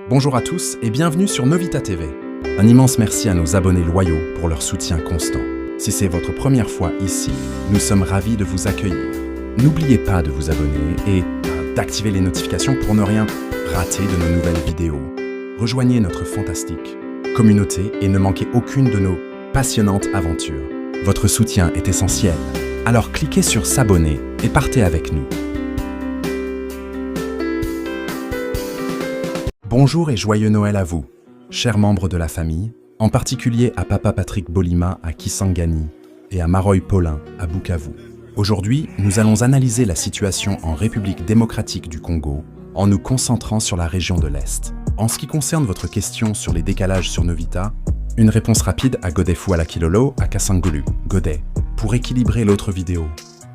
Bonjour à tous et bienvenue sur Novita TV. Un immense merci à nos abonnés loyaux pour leur soutien constant. Si c'est votre première fois ici, nous sommes ravis de vous accueillir. N'oubliez pas de vous abonner et d'activer les notifications pour ne rien rater de nos nouvelles vidéos. Rejoignez notre fantastique communauté et ne manquez aucune de nos passionnantes aventures. Votre soutien est essentiel, alors cliquez sur s'abonner et partez avec nous. Bonjour et joyeux Noël à vous, chers membres de la famille, en particulier à Papa Patrick Bolima à Kisangani et à Maroy Paulin à Bukavu. Aujourd'hui, nous allons analyser la situation en République démocratique du Congo en nous concentrant sur la région de l'Est. En ce qui concerne votre question sur les décalages sur Novita, une réponse rapide à Godet Fouala Kilolo à Kasangulu. Godet, pour équilibrer l'autre vidéo,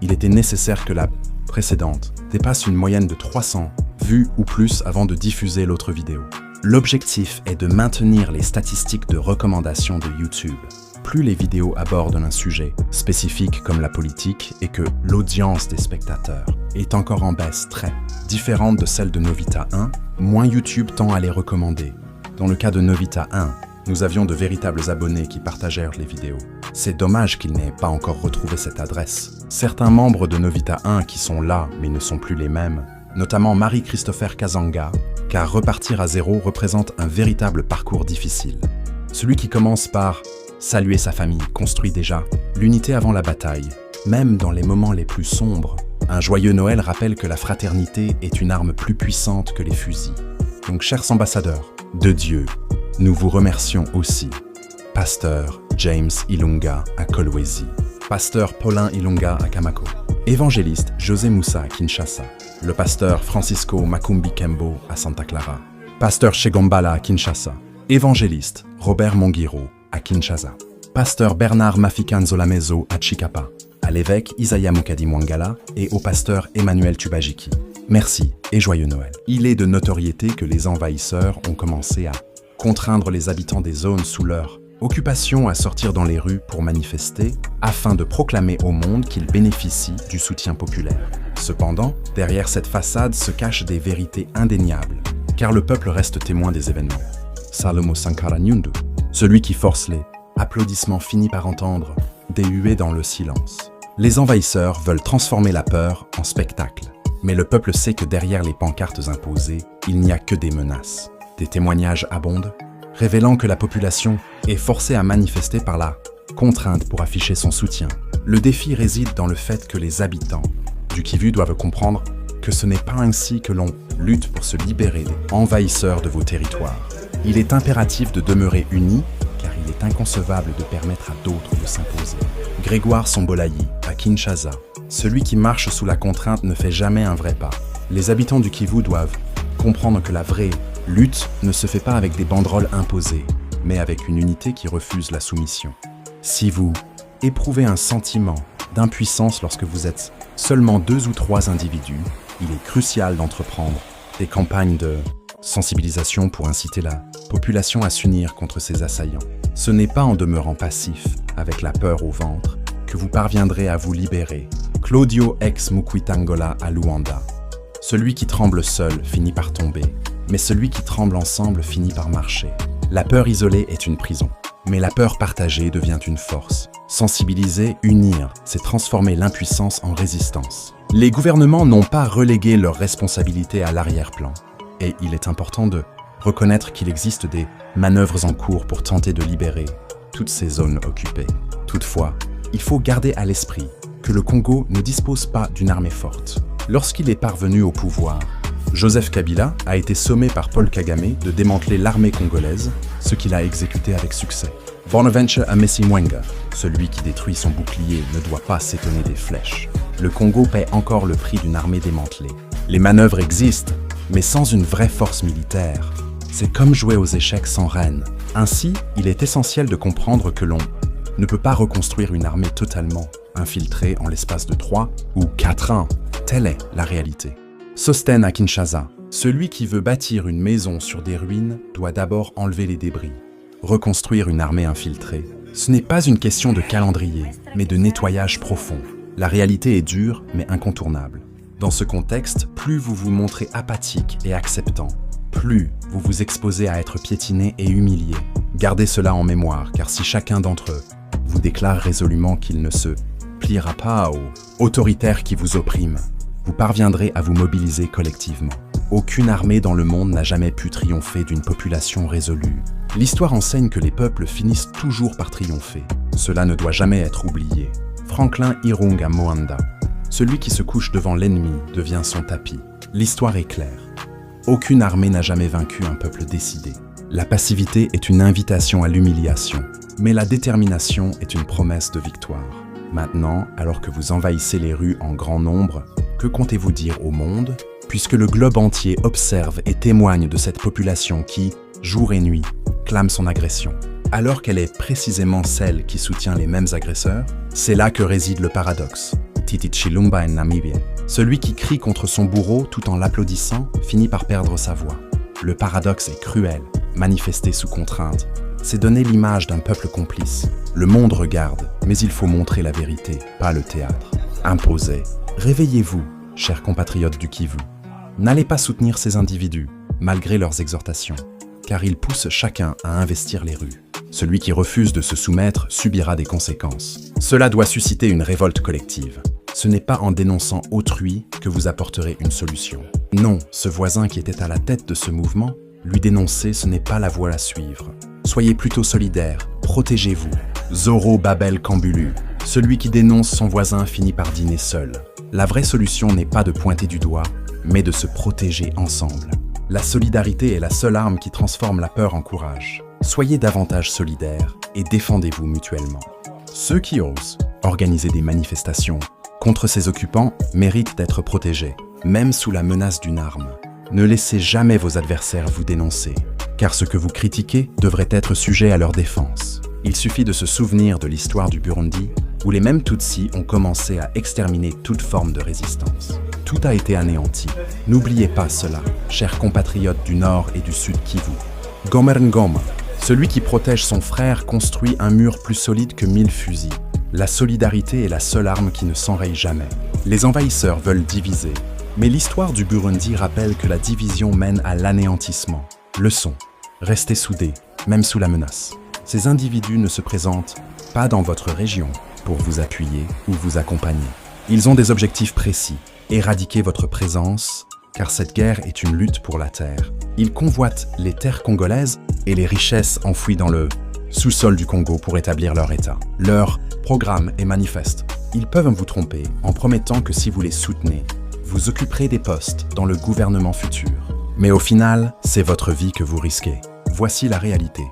il était nécessaire que la précédente dépasse une moyenne de 300 vues ou plus avant de diffuser l'autre vidéo. L'objectif est de maintenir les statistiques de recommandation de YouTube. Plus les vidéos abordent un sujet spécifique comme la politique et que l'audience des spectateurs est encore en baisse très différente de celle de Novita 1, moins YouTube tend à les recommander. Dans le cas de Novita 1, nous avions de véritables abonnés qui partagèrent les vidéos. C'est dommage qu'ils n'aient pas encore retrouvé cette adresse. Certains membres de Novita 1 qui sont là mais ne sont plus les mêmes, notamment Marie-Christopher Kazanga, car repartir à zéro représente un véritable parcours difficile. Celui qui commence par saluer sa famille construit déjà l'unité avant la bataille. Même dans les moments les plus sombres, un joyeux Noël rappelle que la fraternité est une arme plus puissante que les fusils. Donc, chers ambassadeurs de Dieu, nous vous remercions aussi. Pasteur James Ilunga à Kolwezi, Pasteur Paulin Ilunga à Kamako, Évangéliste José Moussa à Kinshasa, le pasteur Francisco Makumbi Kembo à Santa Clara, Pasteur Chegombala à Kinshasa, Évangéliste Robert Mongiro à Kinshasa, Pasteur Bernard Mafikan Zolamezo à Chikapa, à l'évêque Isaiah Mukadi Mwangala et au pasteur Emmanuel Tubajiki. Merci et joyeux Noël. Il est de notoriété que les envahisseurs ont commencé à contraindre les habitants des zones sous leur occupation à sortir dans les rues pour manifester afin de proclamer au monde qu'ils bénéficient du soutien populaire. Cependant, derrière cette façade se cachent des vérités indéniables, car le peuple reste témoin des événements. Salomo Sankara Nyundu, celui qui force les applaudissements finit par entendre des huées dans le silence. Les envahisseurs veulent transformer la peur en spectacle, mais le peuple sait que derrière les pancartes imposées, il n'y a que des menaces. Des témoignages abondent, révélant que la population est forcée à manifester par la contrainte pour afficher son soutien. Le défi réside dans le fait que les habitants du Kivu doivent comprendre que ce n'est pas ainsi que l'on lutte pour se libérer des envahisseurs de vos territoires. Il est impératif de demeurer unis, car il est inconcevable de permettre à d'autres de s'imposer. Grégoire Sombolayi, à Kinshasa, celui qui marche sous la contrainte ne fait jamais un vrai pas. Les habitants du Kivu doivent comprendre que la vraie lutte ne se fait pas avec des banderoles imposées, mais avec une unité qui refuse la soumission. Si vous éprouvez un sentiment d'impuissance lorsque vous êtes seulement 2 ou 3 individus, il est crucial d'entreprendre des campagnes de sensibilisation pour inciter la population à s'unir contre ses assaillants. Ce n'est pas en demeurant passif, avec la peur au ventre, que vous parviendrez à vous libérer. Claudio ex Mukwitangola à Luanda. Celui qui tremble seul finit par tomber, mais celui qui tremble ensemble finit par marcher. La peur isolée est une prison, mais la peur partagée devient une force. Sensibiliser, unir, c'est transformer l'impuissance en résistance. Les gouvernements n'ont pas relégué leurs responsabilités à l'arrière-plan, et il est important de reconnaître qu'il existe des manœuvres en cours pour tenter de libérer toutes ces zones occupées. Toutefois, il faut garder à l'esprit que le Congo ne dispose pas d'une armée forte. Lorsqu'il est parvenu au pouvoir, Joseph Kabila a été sommé par Paul Kagame de démanteler l'armée congolaise, ce qu'il a exécuté avec succès. Bonaventure Amesi Mwenga, celui qui détruit son bouclier, ne doit pas s'étonner des flèches. Le Congo paie encore le prix d'une armée démantelée. Les manœuvres existent, mais sans une vraie force militaire. C'est comme jouer aux échecs sans reine. Ainsi, il est essentiel de comprendre que l'on ne peut pas reconstruire une armée totalement infiltrée en l'espace de 3 ou 4 ans. Telle est la réalité. Sosten à Kinshasa, celui qui veut bâtir une maison sur des ruines doit d'abord enlever les débris. Reconstruire une armée infiltrée, ce n'est pas une question de calendrier, mais de nettoyage profond. La réalité est dure, mais incontournable. Dans ce contexte, plus vous vous montrez apathique et acceptant, plus vous vous exposez à être piétiné et humilié. Gardez cela en mémoire, car si chacun d'entre eux vous déclare résolument qu'il ne se pliera pas aux autoritaires qui vous oppriment, vous parviendrez à vous mobiliser collectivement. Aucune armée dans le monde n'a jamais pu triompher d'une population résolue. L'histoire enseigne que les peuples finissent toujours par triompher. Cela ne doit jamais être oublié. Franklin Irunga Moanda. Celui qui se couche devant l'ennemi devient son tapis. L'histoire est claire. Aucune armée n'a jamais vaincu un peuple décidé. La passivité est une invitation à l'humiliation, mais la détermination est une promesse de victoire. Maintenant, alors que vous envahissez les rues en grand nombre, que comptez-vous dire au monde, puisque le globe entier observe et témoigne de cette population qui, jour et nuit, clame son agression, alors qu'elle est précisément celle qui soutient les mêmes agresseurs? C'est là que réside le paradoxe. Titi Chilumba en Namibie. Celui qui crie contre son bourreau tout en l'applaudissant finit par perdre sa voix. Le paradoxe est cruel, manifesté sous contrainte. C'est donner l'image d'un peuple complice. Le monde regarde, mais il faut montrer la vérité, pas le théâtre. Imposez. Réveillez-vous, chers compatriotes du Kivu. N'allez pas soutenir ces individus, malgré leurs exhortations, car ils poussent chacun à investir les rues. Celui qui refuse de se soumettre subira des conséquences. Cela doit susciter une révolte collective. Ce n'est pas en dénonçant autrui que vous apporterez une solution. Non, ce voisin qui était à la tête de ce mouvement, lui dénoncer, ce n'est pas la voie à suivre. Soyez plutôt solidaires, protégez-vous. Zoro Babel Kambulu. Celui qui dénonce son voisin finit par dîner seul. La vraie solution n'est pas de pointer du doigt, mais de se protéger ensemble. La solidarité est la seule arme qui transforme la peur en courage. Soyez davantage solidaires et défendez-vous mutuellement. Ceux qui osent organiser des manifestations contre ces occupants méritent d'être protégés, même sous la menace d'une arme. Ne laissez jamais vos adversaires vous dénoncer, car ce que vous critiquez devrait être sujet à leur défense. Il suffit de se souvenir de l'histoire du Burundi, où les mêmes Tutsis ont commencé à exterminer toute forme de résistance. Tout a été anéanti. N'oubliez pas cela, chers compatriotes du Nord et du Sud Kivu. Gomerngoma, celui qui protège son frère construit un mur plus solide que 1000 fusils. La solidarité est la seule arme qui ne s'enraye jamais. Les envahisseurs veulent diviser, mais l'histoire du Burundi rappelle que la division mène à l'anéantissement. Leçon, restez soudés, même sous la menace. Ces individus ne se présentent pas dans votre région pour vous appuyer ou vous accompagner. Ils ont des objectifs précis, éradiquer votre présence, car cette guerre est une lutte pour la terre. Ils convoitent les terres congolaises et les richesses enfouies dans le sous-sol du Congo pour établir leur État. Leur programme est manifeste. Ils peuvent vous tromper en promettant que si vous les soutenez, vous occuperez des postes dans le gouvernement futur. Mais au final, c'est votre vie que vous risquez. Voici la réalité.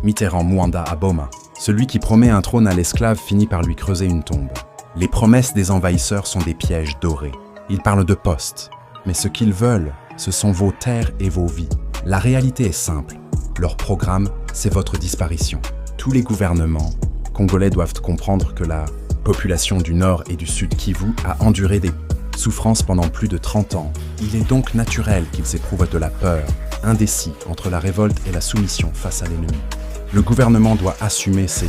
Mitterrand Mwanda à Boma. Celui qui promet un trône à l'esclave finit par lui creuser une tombe. Les promesses des envahisseurs sont des pièges dorés. Ils parlent de postes, mais ce qu'ils veulent, ce sont vos terres et vos vies. La réalité est simple. Leur programme, c'est votre disparition. Tous les gouvernements congolais doivent comprendre que la population du Nord et du Sud Kivu a enduré des souffrances pendant plus de 30 ans. Il est donc naturel qu'ils éprouvent de la peur, indécis entre la révolte et la soumission face à l'ennemi. Le gouvernement doit assumer ses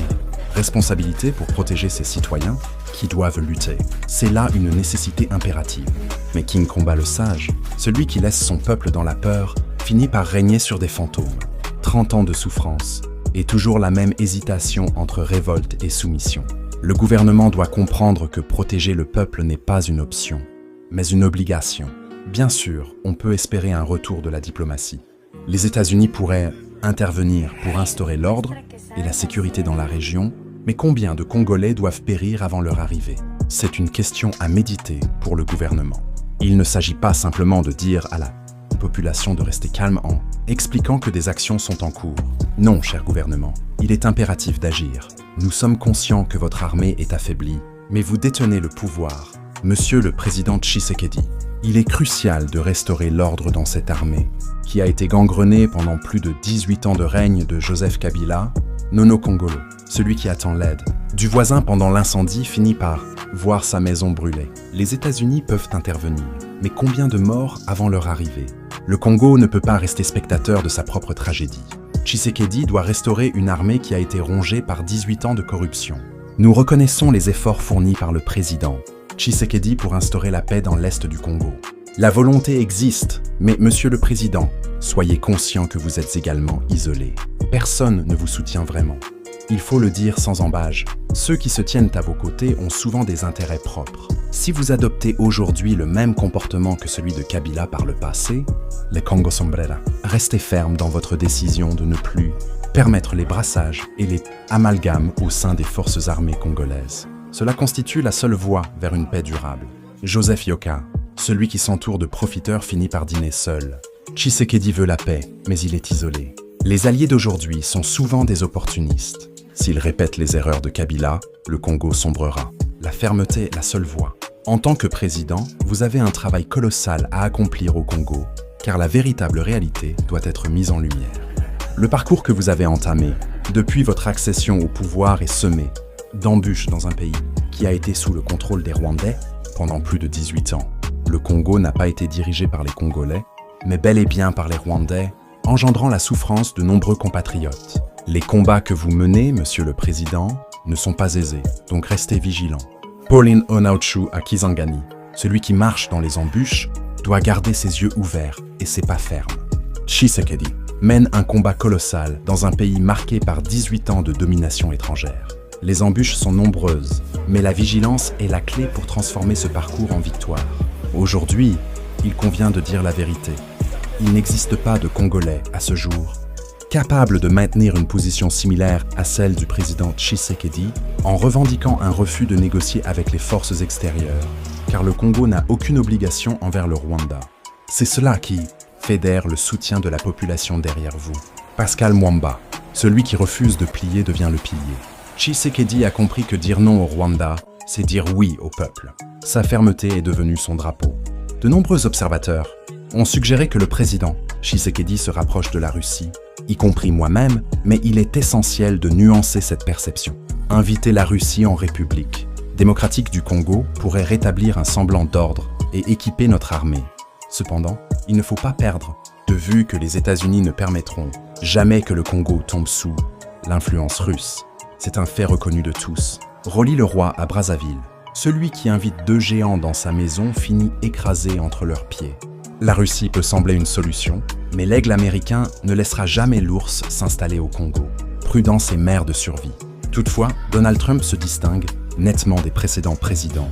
responsabilités pour protéger ses citoyens qui doivent lutter. C'est là une nécessité impérative. Mais King Komba le sage, celui qui laisse son peuple dans la peur, finit par régner sur des fantômes. 30 ans de souffrance et toujours la même hésitation entre révolte et soumission. Le gouvernement doit comprendre que protéger le peuple n'est pas une option, mais une obligation. Bien sûr, on peut espérer un retour de la diplomatie. Les États-Unis pourraient intervenir pour instaurer l'ordre et la sécurité dans la région, mais combien de Congolais doivent périr avant leur arrivée? C'est une question à méditer pour le gouvernement. Il ne s'agit pas simplement de dire à la population de rester calme en expliquant que des actions sont en cours. Non, cher gouvernement, il est impératif d'agir. Nous sommes conscients que votre armée est affaiblie, mais vous détenez le pouvoir. Monsieur le président Tshisekedi, il est crucial de restaurer l'ordre dans cette armée, qui a été gangrenée pendant plus de 18 ans de règne de Joseph Kabila, Nono Kongolo, celui qui attend l'aide. Du voisin pendant l'incendie finit par voir sa maison brûler. Les États-Unis peuvent intervenir, mais combien de morts avant leur arrivée? Le Congo ne peut pas rester spectateur de sa propre tragédie. Tshisekedi doit restaurer une armée qui a été rongée par 18 ans de corruption. Nous reconnaissons les efforts fournis par le président Tshisekedi pour instaurer la paix dans l'est du Congo. La volonté existe, mais Monsieur le Président, soyez conscient que vous êtes également isolé. Personne ne vous soutient vraiment. Il faut le dire sans embâge, ceux qui se tiennent à vos côtés ont souvent des intérêts propres. Si vous adoptez aujourd'hui le même comportement que celui de Kabila par le passé, les Congo Sombrera, restez ferme dans votre décision de ne plus permettre les brassages et les amalgames au sein des forces armées congolaises. Cela constitue la seule voie vers une paix durable. Joseph Yoka, celui qui s'entoure de profiteurs finit par dîner seul. Tshisekedi veut la paix, mais il est isolé. Les alliés d'aujourd'hui sont souvent des opportunistes. S'ils répètent les erreurs de Kabila, le Congo sombrera. La fermeté est la seule voie. En tant que président, vous avez un travail colossal à accomplir au Congo, car la véritable réalité doit être mise en lumière. Le parcours que vous avez entamé, depuis votre accession au pouvoir, est semé d'embûches dans un pays qui a été sous le contrôle des Rwandais pendant plus de 18 ans. Le Congo n'a pas été dirigé par les Congolais, mais bel et bien par les Rwandais, engendrant la souffrance de nombreux compatriotes. Les combats que vous menez, Monsieur le Président, ne sont pas aisés, donc restez vigilants. Pauline Onauchu à Kisangani, celui qui marche dans les embûches, doit garder ses yeux ouverts et ses pas fermes. Tshisekedi mène un combat colossal dans un pays marqué par 18 ans de domination étrangère. Les embûches sont nombreuses, mais la vigilance est la clé pour transformer ce parcours en victoire. Aujourd'hui, il convient de dire la vérité. Il n'existe pas de Congolais à ce jour capable de maintenir une position similaire à celle du président Tshisekedi en revendiquant un refus de négocier avec les forces extérieures, car le Congo n'a aucune obligation envers le Rwanda. C'est cela qui fédère le soutien de la population derrière vous. Pascal Mwamba, celui qui refuse de plier devient le pilier. Tshisekedi a compris que dire non au Rwanda, c'est dire oui au peuple. Sa fermeté est devenue son drapeau. De nombreux observateurs ont suggéré que le président Tshisekedi se rapproche de la Russie, y compris moi-même, mais il est essentiel de nuancer cette perception. Inviter la Russie en République démocratique du Congo pourrait rétablir un semblant d'ordre et équiper notre armée. Cependant, il ne faut pas perdre de vue que les États-Unis ne permettront jamais que le Congo tombe sous l'influence russe. C'est un fait reconnu de tous. Relie le roi à Brazzaville. Celui qui invite deux géants dans sa maison finit écrasé entre leurs pieds. La Russie peut sembler une solution, mais l'aigle américain ne laissera jamais l'ours s'installer au Congo. Prudence est mère de survie. Toutefois, Donald Trump se distingue nettement des précédents présidents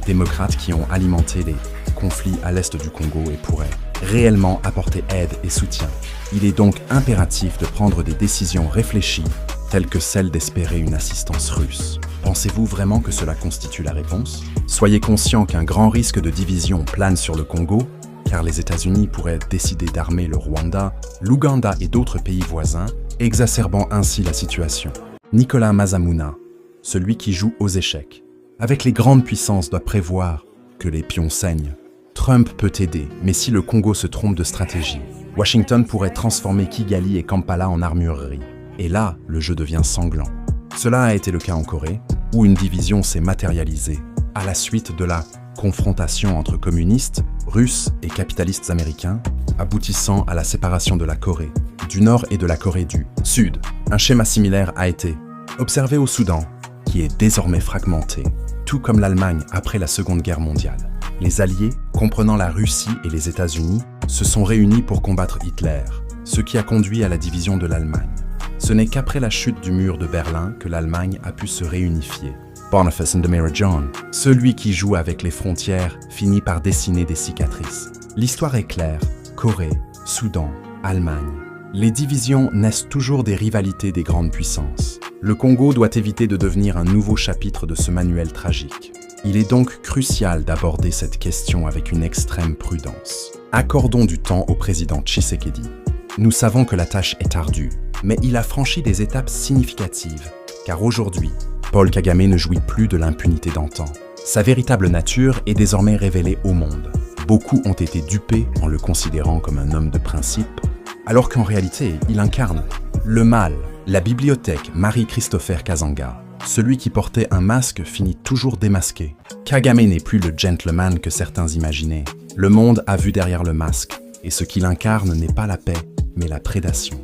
démocrates qui ont alimenté les conflits à l'est du Congo et pourraient réellement apporter aide et soutien. Il est donc impératif de prendre des décisions réfléchies, telles que celle d'espérer une assistance russe. Pensez-vous vraiment que cela constitue la réponse? Soyez conscient qu'un grand risque de division plane sur le Congo, car les États-Unis pourraient décider d'armer le Rwanda, l'Ouganda et d'autres pays voisins, exacerbant ainsi la situation. Nicolas Mazamuna, celui qui joue aux échecs. Avec les grandes puissances doit prévoir que les pions saignent. Trump peut aider, mais si le Congo se trompe de stratégie, Washington pourrait transformer Kigali et Kampala en armurerie. Et là, le jeu devient sanglant. Cela a été le cas en Corée, où une division s'est matérialisée, à la suite de la confrontation entre communistes, russes et capitalistes américains, aboutissant à la séparation de la Corée du Nord et de la Corée du Sud. Un schéma similaire a été observé au Soudan, qui est désormais fragmenté, tout comme l'Allemagne après la Seconde Guerre mondiale. Les Alliés, comprenant la Russie et les États-Unis, se sont réunis pour combattre Hitler, ce qui a conduit à la division de l'Allemagne. Ce n'est qu'après la chute du mur de Berlin que l'Allemagne a pu se réunifier. Boniface Ndemira John, celui qui joue avec les frontières, finit par dessiner des cicatrices. L'histoire est claire, Corée, Soudan, Allemagne. Les divisions naissent toujours des rivalités des grandes puissances. Le Congo doit éviter de devenir un nouveau chapitre de ce manuel tragique. Il est donc crucial d'aborder cette question avec une extrême prudence. Accordons du temps au président Tshisekedi. Nous savons que la tâche est ardue, mais il a franchi des étapes significatives, car aujourd'hui, Paul Kagame ne jouit plus de l'impunité d'antan. Sa véritable nature est désormais révélée au monde. Beaucoup ont été dupés en le considérant comme un homme de principe, alors qu'en réalité, il incarne le mal. La bibliothèque Marie-Christopher Kazanga, celui qui portait un masque finit toujours démasqué. Kagame n'est plus le gentleman que certains imaginaient. Le monde a vu derrière le masque, et ce qu'il incarne n'est pas la paix, mais la prédation.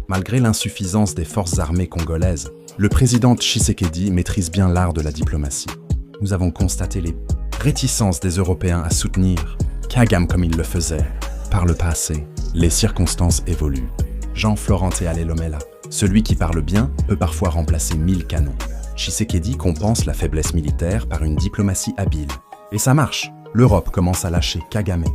Malgré l'insuffisance des forces armées congolaises, le président Tshisekedi maîtrise bien l'art de la diplomatie. Nous avons constaté les réticences des Européens à soutenir Kagame comme il le faisait. Par le passé, les circonstances évoluent. Jean Florente Alelomela, celui qui parle bien, peut parfois remplacer 1000 canons. Tshisekedi compense la faiblesse militaire par une diplomatie habile. Et ça marche, l'Europe commence à lâcher Kagame.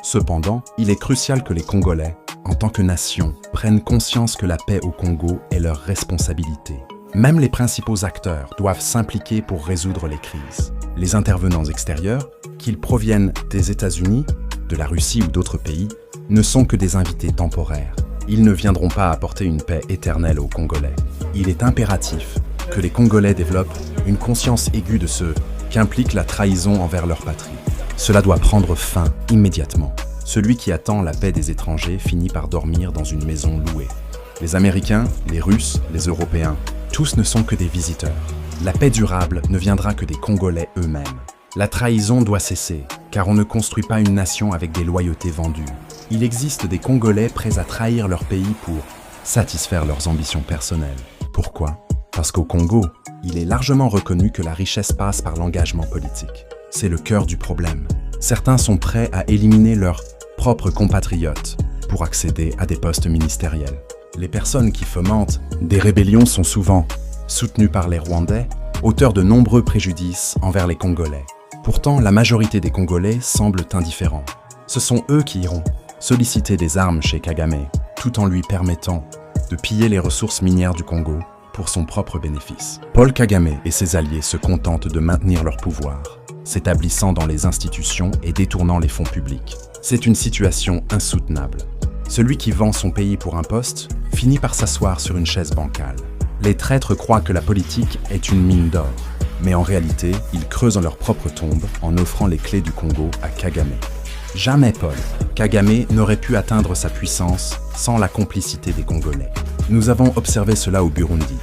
Cependant, il est crucial que les Congolais, en tant que nation, prennent conscience que la paix au Congo est leur responsabilité. Même les principaux acteurs doivent s'impliquer pour résoudre les crises. Les intervenants extérieurs, qu'ils proviennent des États-Unis, de la Russie ou d'autres pays, ne sont que des invités temporaires. Ils ne viendront pas apporter une paix éternelle aux Congolais. Il est impératif que les Congolais développent une conscience aiguë de ce qu'implique la trahison envers leur patrie. Cela doit prendre fin immédiatement. Celui qui attend la paix des étrangers finit par dormir dans une maison louée. Les Américains, les Russes, les Européens, tous ne sont que des visiteurs. La paix durable ne viendra que des Congolais eux-mêmes. La trahison doit cesser, car on ne construit pas une nation avec des loyautés vendues. Il existe des Congolais prêts à trahir leur pays pour satisfaire leurs ambitions personnelles. Pourquoi ? Parce qu'au Congo, il est largement reconnu que la richesse passe par l'engagement politique. C'est le cœur du problème. Certains sont prêts à éliminer leurs propres compatriotes pour accéder à des postes ministériels. Les personnes qui fomentent des rébellions sont souvent soutenues par les Rwandais, auteurs de nombreux préjudices envers les Congolais. Pourtant, la majorité des Congolais semblent indifférents. Ce sont eux qui iront solliciter des armes chez Kagame, tout en lui permettant de piller les ressources minières du Congo pour son propre bénéfice. Paul Kagame et ses alliés se contentent de maintenir leur pouvoir, s'établissant dans les institutions et détournant les fonds publics. C'est une situation insoutenable. Celui qui vend son pays pour un poste finit par s'asseoir sur une chaise bancale. Les traîtres croient que la politique est une mine d'or, mais en réalité, ils creusent leur propre tombe en offrant les clés du Congo à Kagame. Jamais Paul Kagame n'aurait pu atteindre sa puissance sans la complicité des Congolais. Nous avons observé cela au Burundi.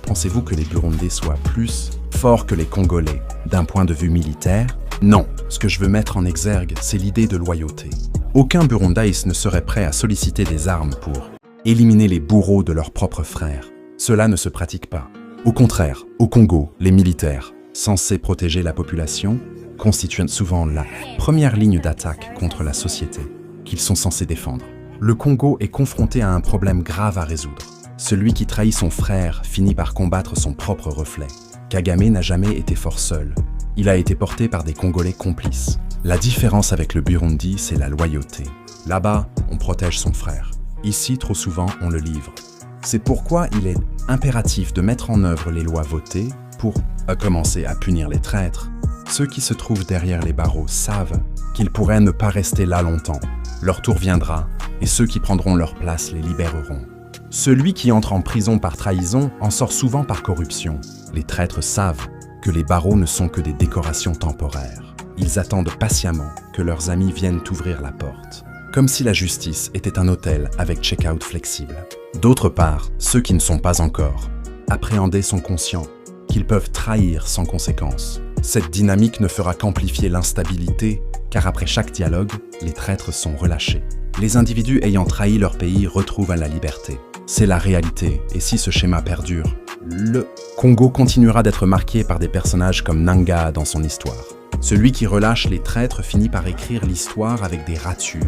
Pensez-vous que les Burundais soient plus forts que les Congolais d'un point de vue militaire? Non, ce que je veux mettre en exergue, c'est l'idée de loyauté. Aucun Burundaïs ne serait prêt à solliciter des armes pour éliminer les bourreaux de leurs propres frères. Cela ne se pratique pas. Au contraire, au Congo, les militaires, censés protéger la population, constituent souvent la première ligne d'attaque contre la société qu'ils sont censés défendre. Le Congo est confronté à un problème grave à résoudre. Celui qui trahit son frère finit par combattre son propre reflet. Kagame n'a jamais été fort seul. Il a été porté par des Congolais complices. La différence avec le Burundi, c'est la loyauté. Là-bas, on protège son frère. Ici, trop souvent, on le livre. C'est pourquoi il est impératif de mettre en œuvre les lois votées pour commencer à punir les traîtres. Ceux qui se trouvent derrière les barreaux savent qu'ils pourraient ne pas rester là longtemps. Leur tour viendra et ceux qui prendront leur place les libéreront. Celui qui entre en prison par trahison en sort souvent par corruption. Les traîtres savent que les barreaux ne sont que des décorations temporaires. Ils attendent patiemment que leurs amis viennent ouvrir la porte. Comme si la justice était un hôtel avec check-out flexible. D'autre part, ceux qui ne sont pas encore appréhendés sont conscients qu'ils peuvent trahir sans conséquence. Cette dynamique ne fera qu'amplifier l'instabilité, car après chaque dialogue, les traîtres sont relâchés. Les individus ayant trahi leur pays retrouvent la liberté. C'est la réalité, et si ce schéma perdure, le Congo continuera d'être marqué par des personnages comme Nanga dans son histoire. Celui qui relâche les traîtres finit par écrire l'histoire avec des ratures.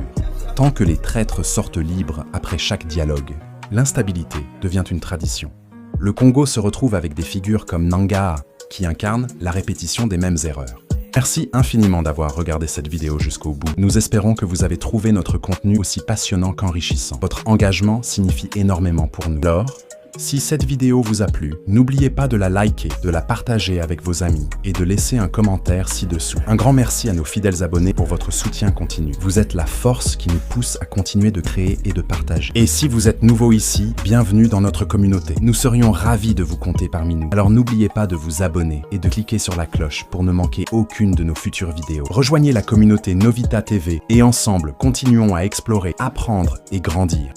Tant que les traîtres sortent libres après chaque dialogue, l'instabilité devient une tradition. Le Congo se retrouve avec des figures comme Nanga, qui incarnent la répétition des mêmes erreurs. Merci infiniment d'avoir regardé cette vidéo jusqu'au bout. Nous espérons que vous avez trouvé notre contenu aussi passionnant qu'enrichissant. Votre engagement signifie énormément pour nous. Alors, si cette vidéo vous a plu, n'oubliez pas de la liker, de la partager avec vos amis et de laisser un commentaire ci-dessous. Un grand merci à nos fidèles abonnés pour votre soutien continu. Vous êtes la force qui nous pousse à continuer de créer et de partager. Et si vous êtes nouveau ici, bienvenue dans notre communauté. Nous serions ravis de vous compter parmi nous. Alors n'oubliez pas de vous abonner et de cliquer sur la cloche pour ne manquer aucune de nos futures vidéos. Rejoignez la communauté Novita TV et ensemble, continuons à explorer, apprendre et grandir.